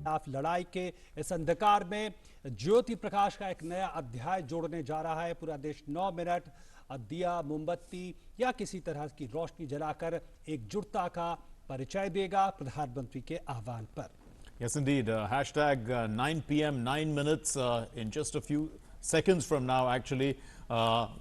खिलाफ लड़ाई के इस अंधकार में ज्योति प्रकाश का एक नया अध्याय जोड़ने जा रहा है। पूरा देश 9 मिनट दिया, मोमबत्ती या किसी तरह की रोशनी जलाकर एकजुटता का परिचय देगा प्रधानमंत्री के आह्वान पर। Yes, indeed. Hashtag 9 p.m. 9 minutes in just a few seconds from now, actually,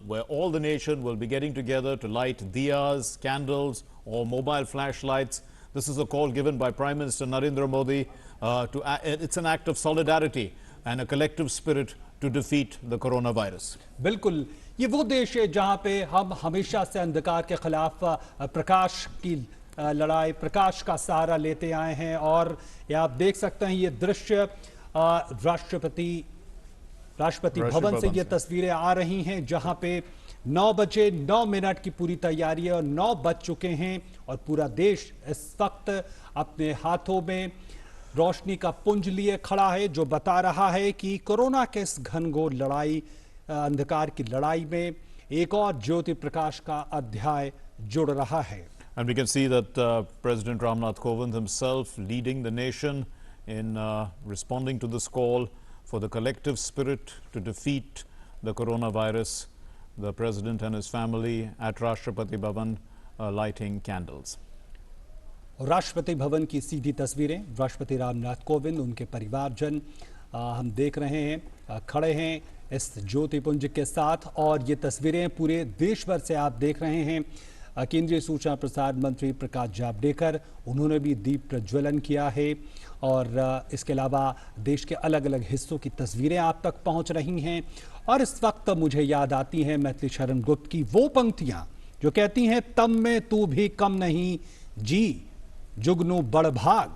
where all the nation will be getting together to light diyas, candles, or mobile flashlights. This is a call given by Prime Minister Narendra Modi. It's an act of solidarity and a collective spirit to defeat the coronavirus. बिल्कुल, ये वो देश है जहां पे हम हमेशा से अंधकार के खिलाफ प्रकाश की लड़ाई, प्रकाश का सहारा लेते आए हैं। और ये आप देख सकते हैं, ये दृश्य राष्ट्रपति भवन से ये तस्वीरें आ रही हैं जहां पे 9 बजे 9 मिनट की पूरी तैयारी है और 9 बज चुके हैं और पूरा देश इस वक्त अपने हाथों में रोशनी का पुंज लिए खड़ा है, जो बता रहा है कि कोरोना के इस घनघोर लड़ाई, अंधकार की लड़ाई में एक और ज्योति प्रकाश का अध्याय जुड़ रहा है। And we can see that President Ramnath Kovind himself leading the nation in responding to this call for the collective spirit to defeat the coronavirus. The President and his family at Rashtrapati Bhavan lighting candles. Rashtrapati Bhavan की सीधी तस्वीरें, राष्ट्रपति रामनाथ कोविंद, उनके परिवारजन हम देख रहे हैं खड़े हैं इस ज्योतिपुंज के साथ। और ये तस्वीरें पूरे देश भर से आप देख रहे हैं। केंद्रीय सूचना प्रसारण मंत्री प्रकाश जावड़ेकर, उन्होंने भी दीप प्रज्वलन किया है। और इसके अलावा देश के अलग अलग हिस्सों की तस्वीरें आप तक पहुंच रही हैं। और इस वक्त मुझे याद आती हैं मैथिली शरण गुप्त की वो पंक्तियां जो कहती हैं, तम में तू भी कम नहीं जी, जुगनू बड़ भाग,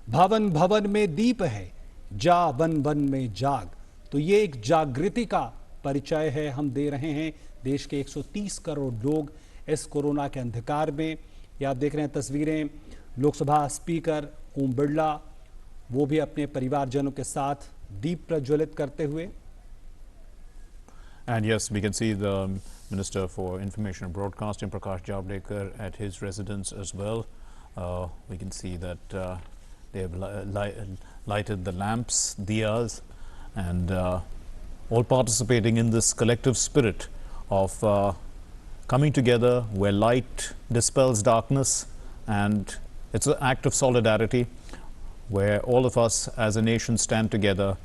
भवन भवन में दीप है, जा वन वन में जाग। तो ये एक जागृति का परिचय है, हम दे रहे हैं। देश के 130 करोड़ लोग इस कोरोना के अंधकार में, ये आप देख रहे हैं तस्वीरें, लोकसभा स्पीकर ओम बिरला, वो भी अपने परिवारजनों के साथ दीप प्रज्वलित करते हुए। And yes, we can see the Minister for Information and Broadcasting, Prakash Javadekar, at his residence as well. We can see that they have lighted the lamps, diyas, and all participating in this collective spirit of coming together where light dispels darkness, and it's an act of solidarity where all of us as a nation stand together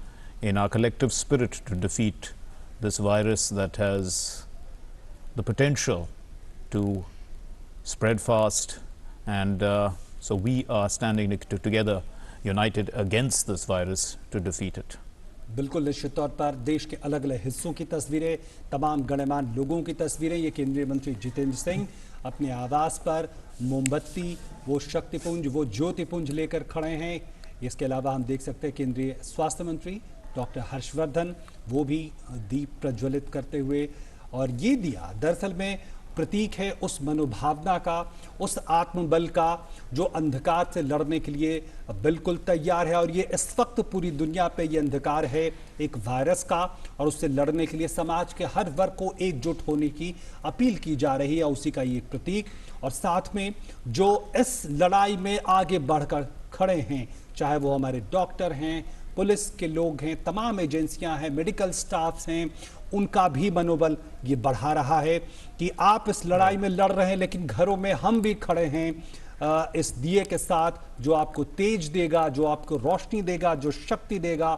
in our collective spirit to defeat this virus that has the potential to spread fast. And so we are standing together, united against this virus to defeat it. बिल्कुल निश्चित तौर पर देश के अलग अलग हिस्सों की तस्वीरें, तमाम गणमान्य लोगों की तस्वीरें। ये केंद्रीय मंत्री जितेंद्र सिंह अपने आवास पर मोमबत्ती, वो शक्तिपुंज, वो ज्योतिपुंज लेकर खड़े हैं। इसके अलावा हम देख सकते हैं केंद्रीय स्वास्थ्य मंत्री डॉक्टर हर्षवर्धन, वो भी दीप प्रज्वलित करते हुए। और ये दिया दरअसल में प्रतीक है उस मनोभावना का, उस आत्मबल का जो अंधकार से लड़ने के लिए बिल्कुल तैयार है। और ये इस वक्त पूरी दुनिया पे ये अंधकार है एक वायरस का, और उससे लड़ने के लिए समाज के हर वर्ग को एकजुट होने की अपील की जा रही है, उसी का ये प्रतीक। और साथ में जो इस लड़ाई में आगे बढ़कर खड़े हैं, चाहे वो हमारे डॉक्टर हैं, पुलिस के लोग हैं, तमाम एजेंसियां हैं, मेडिकल स्टाफ्स हैं, उनका भी मनोबल ये बढ़ा रहा है कि आप इस लड़ाई में लड़ रहे हैं, लेकिन घरों में हम भी खड़े हैं इस दिए के साथ, जो आपको तेज देगा, जो आपको रोशनी देगा, जो शक्ति देगा,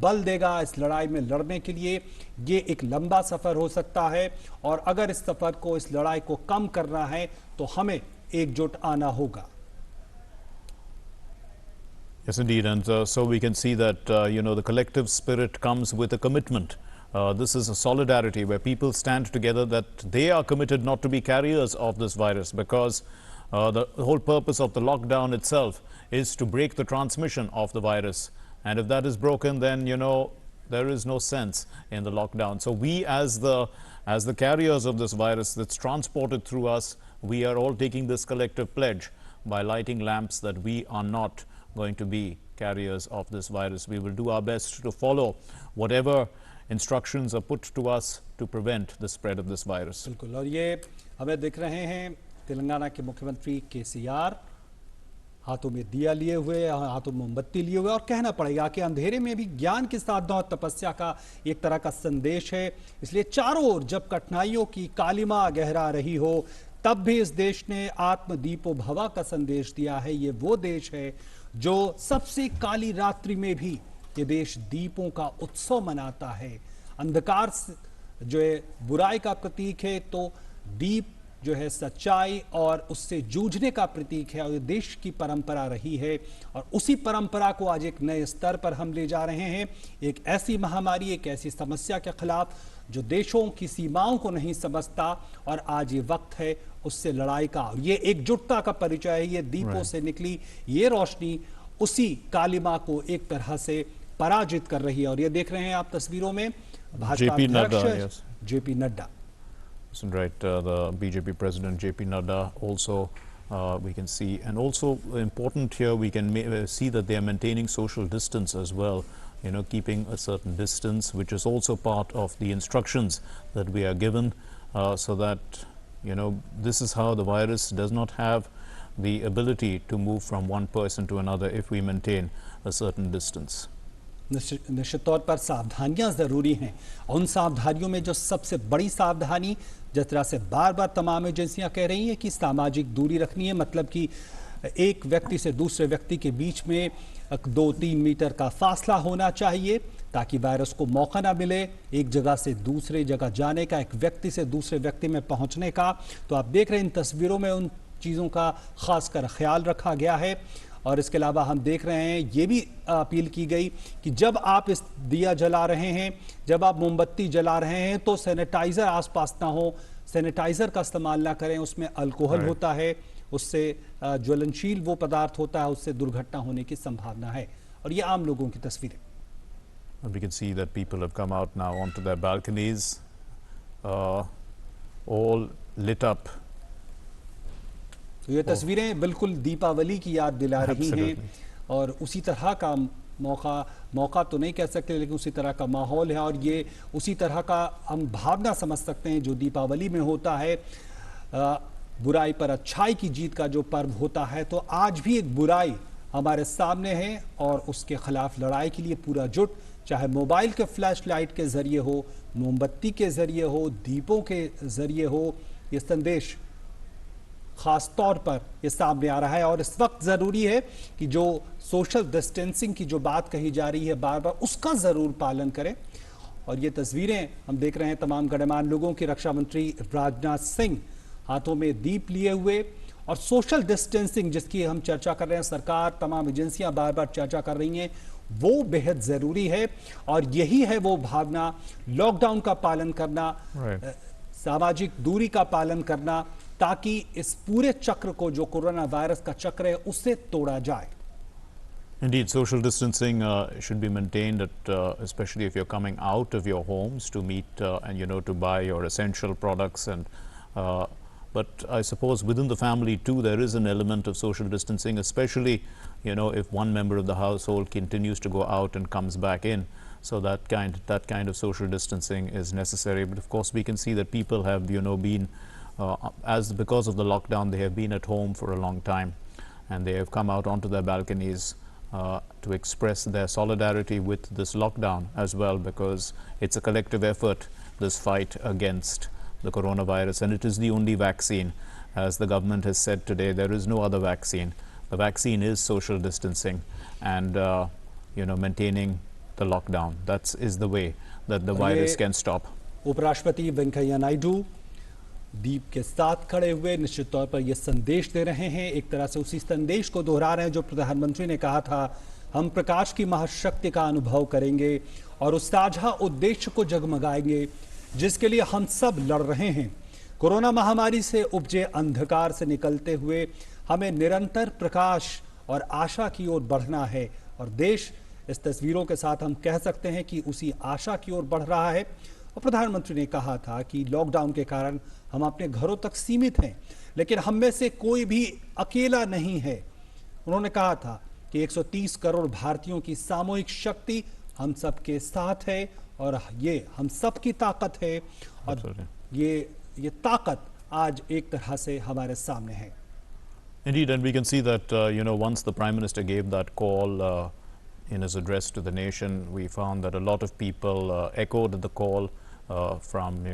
बल देगा इस लड़ाई में लड़ने के लिए। ये एक लंबा सफर हो सकता है, और अगर इस सफर को, इस लड़ाई को कम करना है तो हमें एकजुट आना होगा। Yes, indeed. And so we can see that, the collective spirit comes with a commitment. This is a solidarity where people stand together that they are committed not to be carriers of this virus, because the whole purpose of the lockdown itself is to break the transmission of the virus. And if that is broken, then, there is no sense in the lockdown. So we as the carriers of this virus that's transported through us, we are all taking this collective pledge by lighting lamps that we are not going to be carriers of this virus. We will do our best to follow whatever instructions are put to us to prevent the spread of this virus. बिल्कुल। और ये हमें दिख रहे हैं तेलंगाना के मुख्यमंत्री केसीआर, हाथों में दिया लिए हुए, हाथों में मोमबत्ती लिए हुए, और कहना पड़ेगा कि अंधेरे में भी ज्ञान की साधना और तपस्या का एक तरह का संदेश है। इसलिए चारों ओर जब कठिनाइयों की कालिमा गहरा रही हो, तब भी इस देश ने आत्मदीपो भवा का संदेश दिया है। ये वो देश है जो सबसे काली रात्रि में भी ये देश दीपों का उत्सव मनाता है। अंधकार जो है बुराई का प्रतीक है, तो दीप जो है सच्चाई और उससे जूझने का प्रतीक है, और ये देश की परंपरा रही है। और उसी परंपरा को आज एक नए स्तर पर हम ले जा रहे हैं, एक ऐसी महामारी, एक ऐसी समस्या के खिलाफ जो देशों की सीमाओं को नहीं समझता, और आज ये वक्त है उससे लड़ाई का। ये एकजुटता का परिचय है, ये दीपों से निकली ये रोशनी उसी कालिमा को एक तरह से पराजित कर रही है। और ये देख रहे हैं आप तस्वीरों में भाजपा अध्यक्ष JP Nadda. Right, the BJP President JP Nadda also we can see, and also important here we can see that they are maintaining social distance as well, you know, keeping a certain distance, which is also part of the instructions that we are given, so that, you know, this is how the virus does not have the ability to move from one person to another if we maintain a certain distance. निश्चित तौर पर सावधानियां जरूरी हैं। उन सावधानियों में जो सबसे बड़ी सावधानी, जिस तरह से बार बार तमाम एजेंसियां कह रही हैं कि सामाजिक दूरी रखनी है, मतलब कि एक व्यक्ति से दूसरे व्यक्ति के बीच में 2-3 मीटर का फासला होना चाहिए, ताकि वायरस को मौका ना मिले एक जगह से दूसरे जगह जाने का, एक व्यक्ति से दूसरे व्यक्ति में पहुंचने का। तो आप देख रहे हैं इन तस्वीरों में उन चीज़ों का खासकर ख्याल रखा गया है। और इसके अलावा हम देख रहे हैं ये भी अपील की गई कि जब आप इस दिया जला रहे हैं, जब आप मोमबत्ती जला रहे हैं, तो सैनिटाइजर आसपास ना हो, सैनिटाइजर का इस्तेमाल ना करें। उसमें अल्कोहल होता है, उससे ज्वलनशील वो पदार्थ होता है, उससे दुर्घटना होने की संभावना है। और ये आम लोगों की तस्वीरें। We can see that people have come out now onto their balconies, all lit up. तो ये तस्वीरें बिल्कुल दीपावली की याद दिला रही हैं, और उसी तरह का मौका तो नहीं कह सकते, लेकिन उसी तरह का माहौल है, और ये उसी तरह का हम भावना समझ सकते हैं जो दीपावली में होता है। बुराई पर अच्छाई की जीत का जो पर्व होता है, तो आज भी एक बुराई हमारे सामने है और उसके खिलाफ लड़ाई के लिए पूरा जुट, चाहे मोबाइल के फ्लैश लाइट के जरिए हो, मोमबत्ती के जरिए हो, दीपों के जरिए हो, ये संदेश खास तौर पर ये सामने आ रहा है। और इस वक्त जरूरी है कि जो सोशल डिस्टेंसिंग की जो बात कही जा रही है बार बार, उसका जरूर पालन करें। और ये तस्वीरें हम देख रहे हैं तमाम गणमान्य लोगों की, रक्षा मंत्री राजनाथ सिंह हाथों में दीप लिए हुए, और सोशल डिस्टेंसिंग जिसकी हम चर्चा कर रहे हैं, सरकार तमाम एजेंसियां बार बार चर्चा कर रही हैं, वो बेहद जरूरी है। और यही है वो भावना, लॉकडाउन का पालन करना, सामाजिक दूरी का पालन करना, ताकि इस पूरे चक्र को, जो कोरोना वायरस का चक्र है, उससे तोड़ा जाए। Indeed, social distancing should be maintained, especially if you're coming out of your homes to meet and to buy your essential products. But I suppose within the family too, there is an element of social distancing, especially if one member of the household continues to go out and comes back in. So that kind of social distancing is necessary. But of course, we can see that people have been because of the lockdown, they have been at home for a long time, and they have come out onto their balconies to express their solidarity with this lockdown as well, because it's a collective effort, this fight against the coronavirus, and it is the only vaccine. As the government has said today, there is no other vaccine. The vaccine is social distancing and maintaining the lockdown. That is the way that the virus can stop. उपराष्ट्रपति वेंकैया नायडू दीप के साथ खड़े हुए निश्चित तौर पर यह संदेश दे रहे हैं, एक तरह से उसी संदेश को दोहरा रहे हैं जो प्रधानमंत्री ने कहा था, हम प्रकाश की महाशक्ति का अनुभव करेंगे और उस साझा उद्देश्य को जगमगाएंगे जिसके लिए हम सब लड़ रहे हैं। कोरोना महामारी से उपजे अंधकार से निकलते हुए हमें निरंतर प्रकाश और आशा की ओर बढ़ना है, और देश इस तस्वीरों के साथ हम कह सकते हैं कि उसी आशा की ओर बढ़ रहा है। और प्रधानमंत्री ने कहा था कि लॉकडाउन के कारण हम अपने घरों तक सीमित हैं, लेकिन हम में से कोई भी अकेला नहीं है। उन्होंने कहा था कि 130 करोड़ भारतीयों की सामूहिक शक्ति हम सबके साथ है और ये हम सब की ताकत है, और ये ताकत आज एक तरह से हमारे सामने है। Indeed, and we can see that, once the Prime Minister gave that call in his address to the nation, we found that a lot of people echoed the call from,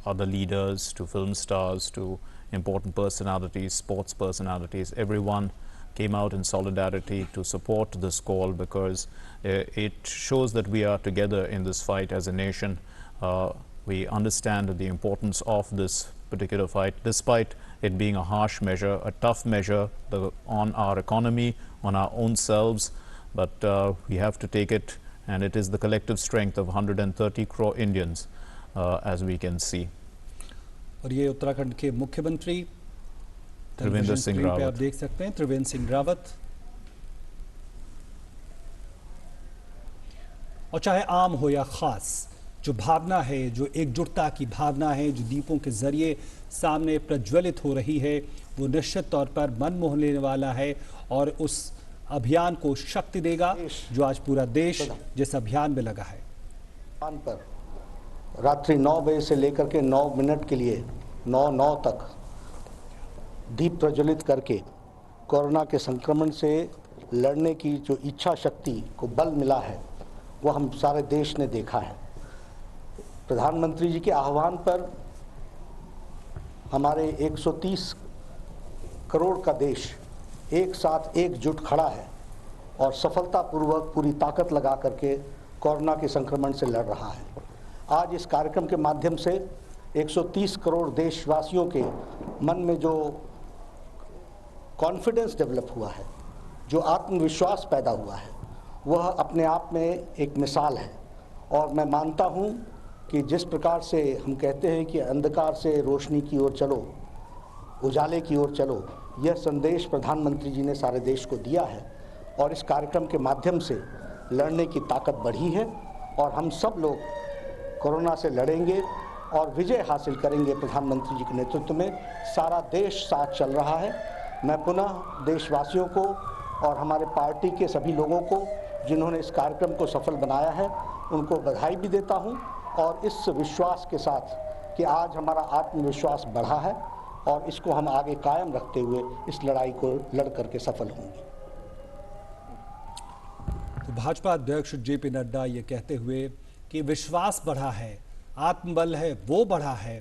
other leaders to film stars to important personalities, sports personalities. Everyone came out in solidarity to support this call because it shows that we are together in this fight as a nation. We understand the importance of this particular fight, despite it being a harsh measure, a tough measure on our economy, on our own selves, but we have to take it, and it is the collective strength of 130 crore Indians, as we can see. और ये उत्तराखंड के मुख्यमंत्री त्रिवेंद्र सिंह पे आप रावत देख सकते हैं, त्रिवेंद्र सिंह रावत। और चाहे आम हो या खास, जो भावना है, जो एकजुटता की भावना है, जो दीपों के जरिए सामने प्रज्वलित हो रही है, वो निश्चित तौर पर मन मोह लेने वाला है और उस अभियान को शक्ति देगा जो आज पूरा देश जिस अभियान में लगा है। पर रात्रि 9 बजे से लेकर के 9 मिनट के लिए 9 तक दीप प्रज्वलित करके कोरोना के संक्रमण से लड़ने की जो इच्छा शक्ति को बल मिला है, वो हम सारे देश ने देखा है। प्रधानमंत्री जी के आह्वान पर हमारे 130 करोड़ का देश एक साथ एकजुट खड़ा है और सफलतापूर्वक पूरी ताकत लगा करके कोरोना के संक्रमण से लड़ रहा है। आज इस कार्यक्रम के माध्यम से 130 करोड़ देशवासियों के मन में जो कॉन्फिडेंस डेवलप हुआ है, जो आत्मविश्वास पैदा हुआ है, वह अपने आप में एक मिसाल है। और मैं मानता हूं कि जिस प्रकार से हम कहते हैं कि अंधकार से रोशनी की ओर चलो, उजाले की ओर चलो, यह संदेश प्रधानमंत्री जी ने सारे देश को दिया है और इस कार्यक्रम के माध्यम से लड़ने की ताकत बढ़ी है और हम सब लोग कोरोना से लड़ेंगे और विजय हासिल करेंगे। प्रधानमंत्री जी के नेतृत्व में सारा देश साथ चल रहा है। मैं पुनः देशवासियों को और हमारे पार्टी के सभी लोगों को जिन्होंने इस कार्यक्रम को सफल बनाया है, उनको बधाई भी देता हूं और इस विश्वास के साथ कि आज हमारा आत्मविश्वास बढ़ा है और इसको हम आगे कायम रखते हुए इस लड़ाई को लड़ करके सफल होंगे। तो भाजपा अध्यक्ष जेपी नड्डा ये कहते हुए कि विश्वास बढ़ा है, आत्मबल है वो बढ़ा है।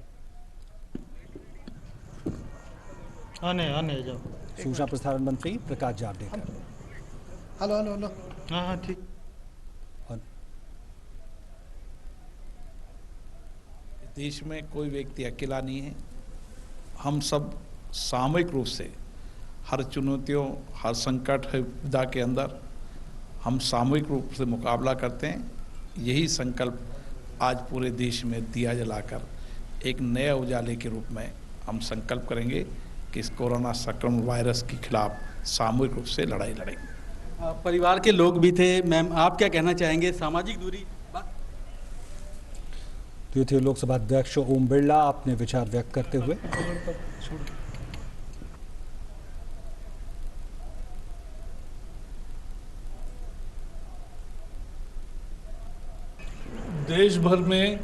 आने जाओ। सूचना प्रसारण मंत्री प्रकाश जावड़ेकर। हेलो। हाँ ठीक। देश में कोई व्यक्ति अकेला नहीं है। हम सब सामूहिक रूप से हर चुनौतियों, हर संकट विपदा के अंदर हम सामूहिक रूप से मुकाबला करते हैं। यही संकल्प आज पूरे देश में दिया जलाकर एक नए उजाले के रूप में हम संकल्प करेंगे कि इस कोरोना संक्रमण वायरस के खिलाफ सामूहिक रूप से लड़ाई लड़ेंगे। परिवार के लोग भी थे। मैम, आप क्या कहना चाहेंगे? सामाजिक दूरी तो थे लोकसभा अध्यक्ष ओम बिरला अपने विचार व्यक्त करते हुए। देश भर में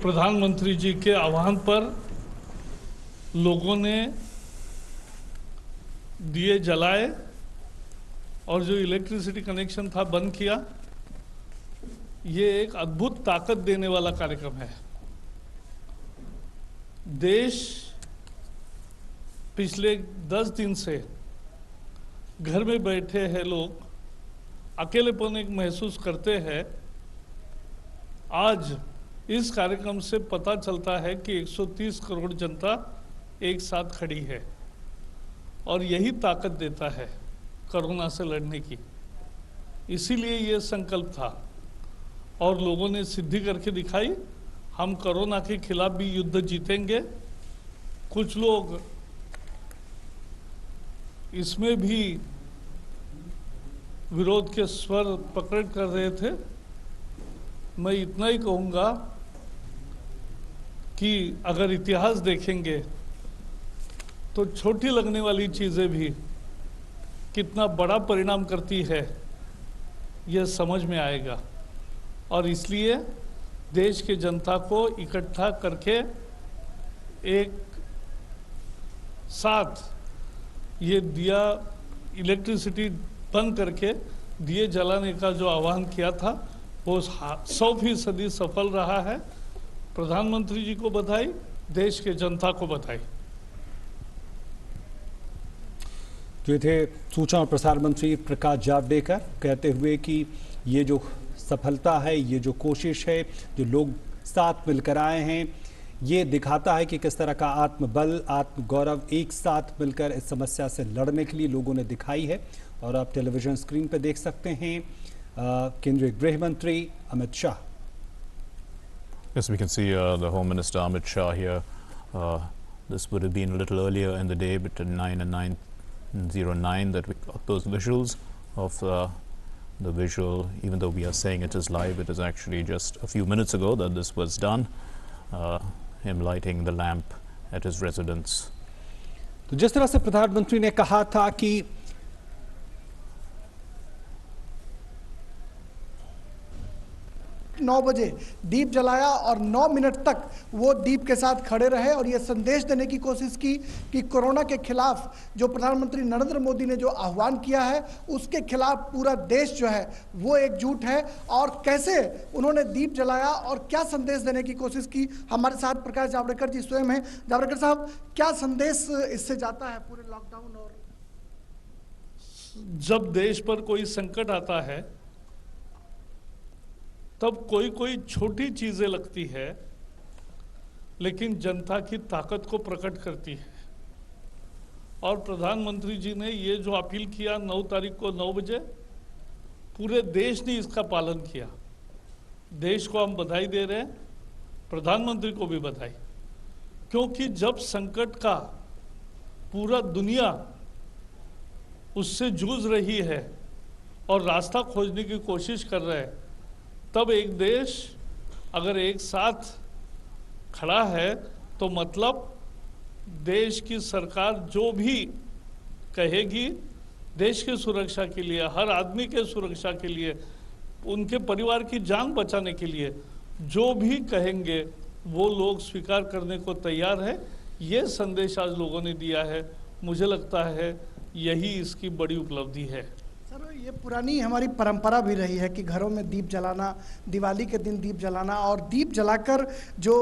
प्रधानमंत्री जी के आह्वान पर लोगों ने दिए जलाए और जो इलेक्ट्रिसिटी कनेक्शन था बंद किया। ये एक अद्भुत ताकत देने वाला कार्यक्रम है। देश पिछले 10 दिन से घर में बैठे हैं, लोग अकेलेपन एक महसूस करते हैं। आज इस कार्यक्रम से पता चलता है कि 130 करोड़ जनता एक साथ खड़ी है और यही ताकत देता है कोरोना से लड़ने की। इसीलिए ये संकल्प था और लोगों ने सिद्धि करके दिखाई। हम कोरोना के खिलाफ भी युद्ध जीतेंगे। कुछ लोग इसमें भी विरोध के स्वर पकड़ कर रहे थे। मैं इतना ही कहूँगा कि अगर इतिहास देखेंगे तो छोटी लगने वाली चीज़ें भी कितना बड़ा परिणाम करती है, यह समझ में आएगा। और इसलिए देश के जनता को इकट्ठा करके एक साथ ये दिया इलेक्ट्रिसिटी बंद करके दिए जलाने का जो आह्वान किया था वो 100% सफल रहा है। प्रधानमंत्री जी को बधाई, देश के जनता को बधाई। जो थे सूचना और प्रसारण मंत्री प्रकाश जावड़ेकर कहते हुए कि ये जो सफलता है, ये जो कोशिश है, जो लोग साथ मिलकर आए हैं, ये दिखाता है कि किस तरह का आत्मबल, आत्मगौरव एक साथ मिलकर इस समस्या से लड़ने के लिए लोगों ने दिखाई है। और आप टेलीविजन स्क्रीन पर देख सकते हैं केंद्रीय गृह मंत्री Amit Shah. Yes, we can see the Home Minister Amit Shah here. This would have been a little earlier in the day, between 9 and 9:09, that we got those visuals of the visual. Even though we are saying it is live, it is actually just a few minutes ago that this was done. Him lighting the lamp at his residence. तो जिस तरह से प्रधानमंत्री ने कहा था कि 9 बजे दीप जलाया और 9 मिनट तक वो दीप के साथ खड़े रहे और ये संदेश देने की कोशिश की कि कोरोना के खिलाफ जो प्रधानमंत्री नरेंद्र मोदी ने जो आह्वान किया है उसके खिलाफ पूरा देश जो है वो एकजुट है। और कैसे उन्होंने दीप जलाया और क्या संदेश देने की कोशिश की, हमारे साथ प्रकाश जावड़ेकर जी स्वयं हैं। जावड़ेकर साहब, क्या संदेश इससे जाता है पूरे लॉकडाउन? और जब देश पर कोई संकट आता है तब कोई छोटी चीजें लगती है लेकिन जनता की ताकत को प्रकट करती है। और प्रधानमंत्री जी ने ये जो अपील किया 9 तारीख को 9 बजे, पूरे देश ने इसका पालन किया। देश को हम बधाई दे रहे हैं, प्रधानमंत्री को भी बधाई, क्योंकि जब संकट का पूरा दुनिया उससे जूझ रही है और रास्ता खोजने की कोशिश कर रहा है, तब एक देश अगर एक साथ खड़ा है तो मतलब देश की सरकार जो भी कहेगी देश की सुरक्षा के लिए, हर आदमी के सुरक्षा के लिए, उनके परिवार की जान बचाने के लिए जो भी कहेंगे वो लोग स्वीकार करने को तैयार है। ये संदेश आज लोगों ने दिया है। मुझे लगता है यही इसकी बड़ी उपलब्धि है। सर, ये पुरानी हमारी परंपरा भी रही है कि घरों में दीप जलाना, दिवाली के दिन दीप जलाना और दीप जलाकर जो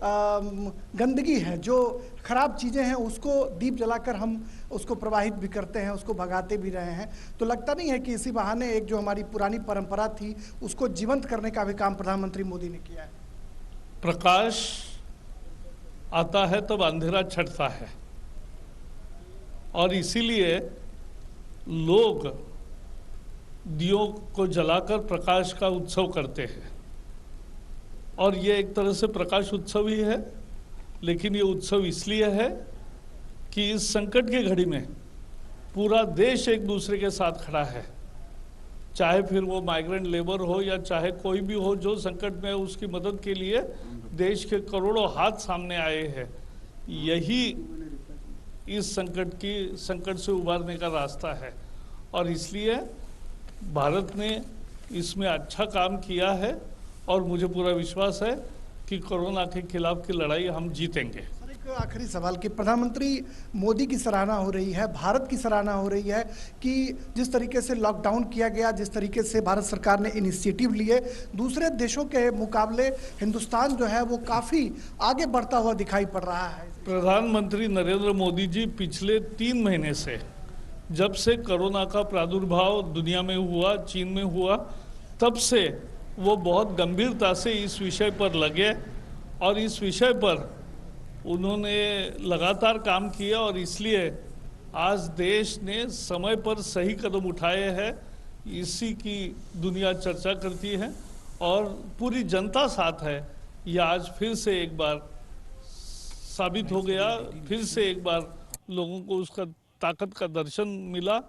गंदगी है, जो खराब चीज़ें हैं, उसको दीप जलाकर हम उसको प्रवाहित भी करते हैं, उसको भगाते भी रहे हैं। तो लगता नहीं है कि इसी बहाने एक जो हमारी पुरानी परंपरा थी उसको जीवंत करने का भी काम प्रधानमंत्री मोदी ने किया है? प्रकाश आता है तब अंधेरा छटता है और इसीलिए लोग दियों को जलाकर प्रकाश का उत्सव करते हैं। और ये एक तरह से प्रकाश उत्सव ही है, लेकिन ये उत्सव इसलिए है कि इस संकट की घड़ी में पूरा देश एक दूसरे के साथ खड़ा है। चाहे फिर वो माइग्रेंट लेबर हो या चाहे कोई भी हो जो संकट में, उसकी मदद के लिए देश के करोड़ों हाथ सामने आए हैं। यही इस संकट से उबारने का रास्ता है और इसलिए भारत ने इसमें अच्छा काम किया है और मुझे पूरा विश्वास है कि कोरोना के खिलाफ की लड़ाई हम जीतेंगे। सर, एक आखिरी सवाल कि प्रधानमंत्री मोदी की सराहना हो रही है, भारत की सराहना हो रही है कि जिस तरीके से लॉकडाउन किया गया, जिस तरीके से भारत सरकार ने इनिशिएटिव लिए, दूसरे देशों के मुकाबले हिंदुस्तान जो है वो काफ़ी आगे बढ़ता हुआ दिखाई पड़ रहा है। प्रधानमंत्री नरेंद्र मोदी जी पिछले 3 महीने से, जब से कोरोना का प्रादुर्भाव दुनिया में हुआ, चीन में हुआ, तब से वो बहुत गंभीरता से इस विषय पर लगे और इस विषय पर उन्होंने लगातार काम किया और इसलिए आज देश ने समय पर सही कदम उठाए हैं। इसी की दुनिया चर्चा करती है और पूरी जनता साथ है। यह आज फिर से एक बार साबित हो गया, फिर से एक बार लोगों को उसका ताकत का दर्शन मिला।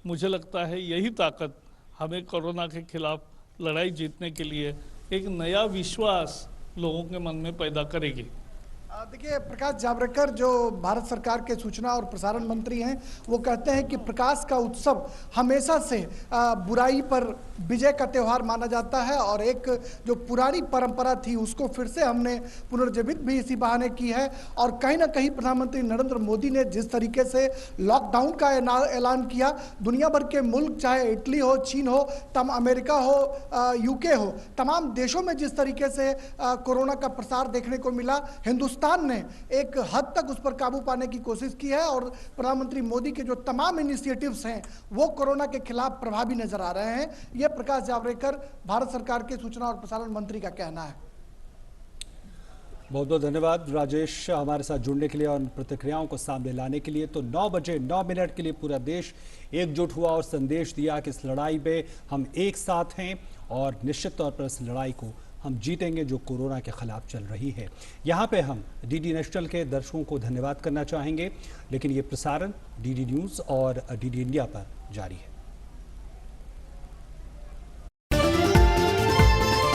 मुझे लगता है यही ताकत हमें कोरोना के खिलाफ लड़ाई जीतने के लिए एक नया विश्वास लोगों के मन में पैदा करेगी। देखिए, प्रकाश जावड़ेकर जो भारत सरकार के सूचना और प्रसारण मंत्री हैं, वो कहते हैं कि प्रकाश का उत्सव हमेशा से बुराई पर विजय का त्यौहार माना जाता है और एक जो पुरानी परंपरा थी उसको फिर से हमने पुनर्जीवित भी इसी बहाने की है। और कहीं ना कहीं प्रधानमंत्री नरेंद्र मोदी ने जिस तरीके से लॉकडाउन का ऐलान किया, दुनिया भर के मुल्क, चाहे इटली हो, चीन हो, अमेरिका हो, यूके हो, तमाम देशों में जिस तरीके से कोरोना का प्रसार देखने को मिला, हिंदुस्तान ने एक हद तक उस पर काबू पाने की कोशिश की है और प्रधानमंत्री मोदी के जो तमाम इनिशिएटिव्स हैं वो कोरोना के खिलाफ प्रभावी नजर आ रहे हैं। यह प्रकाश जावड़ेकर, भारत सरकार के सूचना और प्रसारण मंत्री का कहना है। बहुत बहुत धन्यवाद राजेश, हमारे साथ जुड़ने के लिए और प्रतिक्रियाओं को सामने लाने के लिए। तो 9 बजे 9 मिनट के लिए पूरा देश एकजुट हुआ और संदेश दिया कि इस लड़ाई में हम एक साथ हैं और निश्चित तौर पर इस लड़ाई को हम जीतेंगे जो कोरोना के खिलाफ चल रही है। यहाँ पे हम डीडी नेशनल के दर्शकों को धन्यवाद करना चाहेंगे, लेकिन ये प्रसारण डीडी न्यूज़ और डीडी इंडिया पर जारी है।